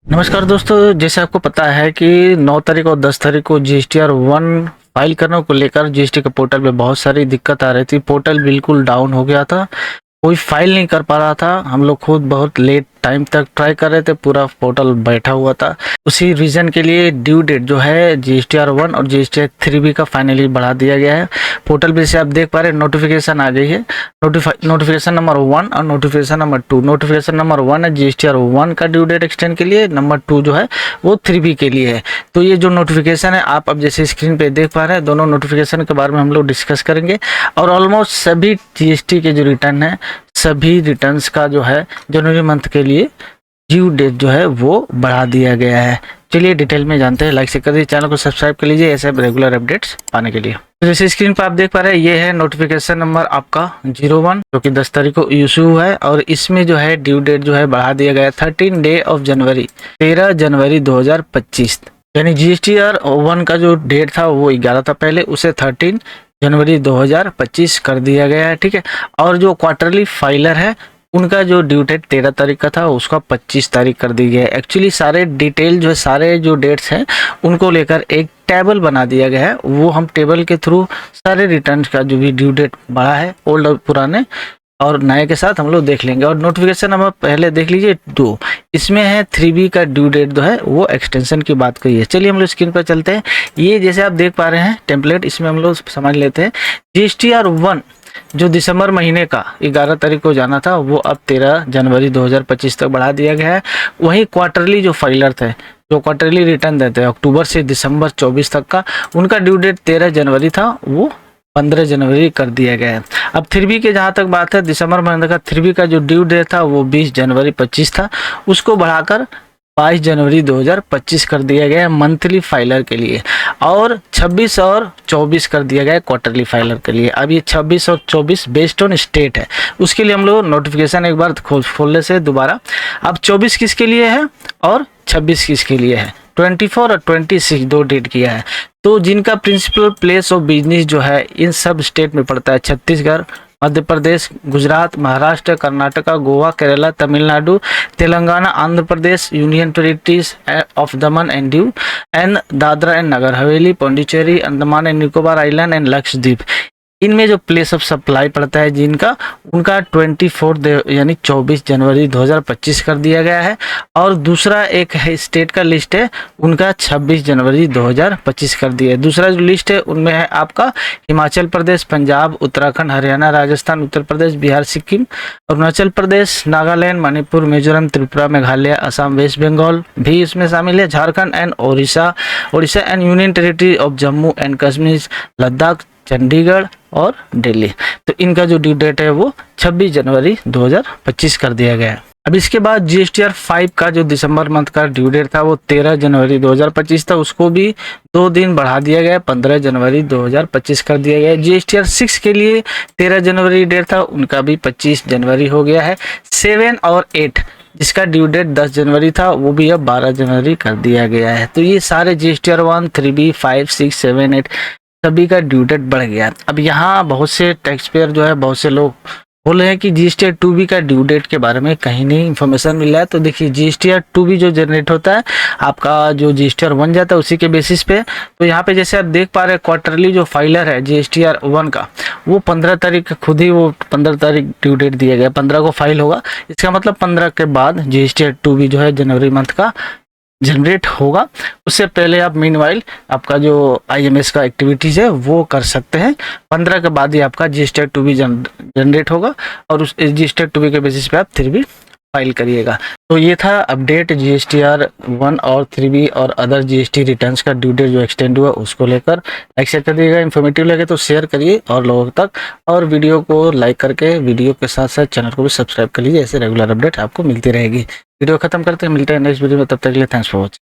नमस्कार दोस्तों, जैसे आपको पता है कि 9 तारीख और 10 तारीख को जीएसटीआर 1 फाइल करने को लेकर जीएसटी के पोर्टल पे बहुत सारी दिक्कत आ रही थी। पोर्टल बिल्कुल डाउन हो गया था, कोई फाइल नहीं कर पा रहा था। हम लोग खुद बहुत लेट टाइम तक ट्राई कर रहे थे, पूरा पोर्टल बैठा हुआ था। उसी रीजन के लिए ड्यू डेट जो है जीएसटीआर 1 और जीएसटीआर 3B का फाइनली बढ़ा दिया गया है। पोर्टल पे से आप देख पा रहे हैं नोटिफिकेशन आ गई है। नोटिफिकेशन नंबर 1 और नोटिफिकेशन नंबर 2। नोटिफिकेशन नंबर 1 है जीएसटीआर 1 का ड्यू डेट एक्सटेंड के लिए, नंबर 2 जो है वो 3B के लिए है। तो ये जो नोटिफिकेशन है आप अब जैसे स्क्रीन पे देख पा रहे हैं, दोनों नोटिफिकेशन के बारे में हम लोग डिस्कस करेंगे। और ऑलमोस्ट सभी जीएसटी के जो रिटर्न है, सभी रिटर्न्स का जो है जनवरी मंथ के लिए ड्यू डेट जो है वो बढ़ा दिया गया है। चलिए डिटेल में जानते हैं। लाइक से कर दीजिए, चैनल को सब्सक्राइब कर लीजिए ऐसे रेगुलर अपडेट्स पाने के लिए। तो जैसे स्क्रीन पर आप देख पा रहे हैं, ये है नोटिफिकेशन नंबर आपका 01 जो कि 10 तारीख को इशू हुआ है। और इसमें जो है ड्यू डेट जो है बढ़ा दिया गया है 13 डे ऑफ जनवरी, 13 जनवरी 2025। यानी जीएसटीआर 1 का जो डेट था वो 11 था पहले, उसे 13 जनवरी 2025 कर दिया गया है। ठीक है। और जो क्वार्टरली फाइलर है उनका जो ड्यू डेट 13 तारीख का था उसका 25 तारीख कर दी गया है। एक्चुअली सारे डिटेल जो है, सारे जो डेट्स हैं उनको लेकर एक टेबल बना दिया गया है। वो हम टेबल के थ्रू सारे रिटर्न का जो भी ड्यू डेट बढ़ा है, ओल्ड और पुराने और नए के साथ हम लोग देख लेंगे। और नोटिफिकेशन नंबर पहले देख लीजिए 2, इसमें है 3B का ड्यू डेट जो है वो एक्सटेंशन की बात कही है। चलिए हम लोग स्क्रीन पर चलते हैं। ये जैसे आप देख पा रहे हैं टेम्पलेट, इसमें हम लोग समझ लेते हैं। जीएसटीआर 1 जो दिसंबर महीने का 11 तारीख को जाना था वो अब 13 जनवरी 2025 तक बढ़ा दिया गया है। वहीं क्वार्टरली जो फाइलर थे, जो क्वार्टरली रिटर्न देते हैं अक्टूबर से दिसंबर 24 तक का, उनका ड्यू डेट 13 जनवरी था, वो 15 जनवरी कर दिया गया है। अब 3B के जहाँ तक बात है, दिसंबर महीने का 3B का जो ड्यू डेट था वो 20 जनवरी 25 था, उसको बढ़ाकर 22 जनवरी 2025 कर दिया गया है मंथली फाइलर के लिए। और 26 और 24 कर दिया गया है क्वार्टरली फाइलर के लिए। अब ये 26 और 24 बेस्ड ऑन स्टेट है, उसके लिए हम लोग नोटिफिकेशन एक बार खोलने से दोबारा। अब 24 किसके लिए है और 26 किसके लिए है, 24 और 26 दो डेट किया है। तो जिनका प्रिंसिपल प्लेस ऑफ बिजनेस जो है इन सब स्टेट में पड़ता है, Chhattisgarh, Madhya Pradesh, Gujarat, Maharashtra, Karnataka, Goa, Kerala, Tamil Nadu, Telangana, Andhra Pradesh, union territories of Daman and Diu and Dadra and Nagar Haveli, Pondicherry, Andaman and Nicobar island and Lakshadweep, इनमें जो प्लेस ऑफ सप्लाई पड़ता है जिनका, उनका 24 यानी 24 जनवरी 2025 कर दिया गया है। और दूसरा एक है स्टेट का लिस्ट है, उनका 26 जनवरी 2025 कर दिया है। दूसरा जो लिस्ट है उनमें है आपका हिमाचल प्रदेश, पंजाब, उत्तराखंड, हरियाणा, राजस्थान, उत्तर प्रदेश, बिहार, सिक्किम, अरुणाचल प्रदेश, नागालैंड, मणिपुर, मिजोरम, त्रिपुरा, मेघालय, असम, वेस्ट बंगाल भी इसमें शामिल है, Jharkhand and Odisha and union territory of Jammu and Kashmir, Ladakh, Chandigarh और दिल्ली। तो इनका जो ड्यू डेट है वो 26 जनवरी 2025 कर दिया गया है। अब इसके बाद जीएसटीआर 5 का जो दिसंबर मंथ का ड्यू डेट था वो 13 जनवरी 2025 था, उसको भी 2 दिन बढ़ा दिया गया, 15 जनवरी 2025 कर दिया गया है। जीएसटीआर 6 के लिए 13 जनवरी डेट था, उनका भी 25 जनवरी हो गया है। 7 और 8 जिसका ड्यू डेट 10 जनवरी था वो भी अब 12 जनवरी कर दिया गया है। तो ये सारे जीएसटीआर 1, 3B, 5, 6, 7, 8 सभी का ड्यू डेट बढ़ गया। अब यहाँ बहुत से टैक्स पेयर जो है, बहुत से लोग बोल रहे हैं कि जीएसटीआर 2B का ड्यू डेट के बारे में कहीं नहीं इन्फॉर्मेशन मिल रहा है। तो देखिए जीएसटीआर 2B जो जनरेट होता है आपका, जो जीएसटीआर 1 जाता है उसी के बेसिस पे। तो यहाँ पे जैसे आप देख पा रहे हैं क्वार्टरली जो फाइलर है जीएसटीआर 1 का, वो 15 तारीख खुद ही, वो 15 तारीख ड्यू डेट दिया गया, 15 को फाइल होगा। इसका मतलब 15 के बाद जीएसटीआर 2B जो है जनवरी मंथ का जनरेट होगा। उससे पहले आप मीनवाइल आपका जो आईएमएस का एक्टिविटीज़ है वो कर सकते हैं। 15 के बाद ही आपका जीएसटीआर 2B जनरेट होगा और उस जीएसटीआर 2B के बेसिस पे आप 3B फाइल करिएगा। तो ये था अपडेट जीएसटीआर 1 और 3B और अदर जीएसटी रिटर्न्स का ड्यू डेट जो एक्सटेंड हुआ उसको लेकर। लाइक शेयर कर दीजिएगा, इन्फॉर्मेटिव लगे तो शेयर करिए और लोगों तक, और वीडियो को लाइक करके वीडियो के साथ साथ चैनल को भी सब्सक्राइब कर लीजिए, ऐसे रेगुलर अपडेट आपको मिलती रहेगी। वीडियो खत्म करते हैं, मिलते हैं नेक्स्ट वीडियो में, तब तक के लिए थैंक्स फॉर वॉचिंग।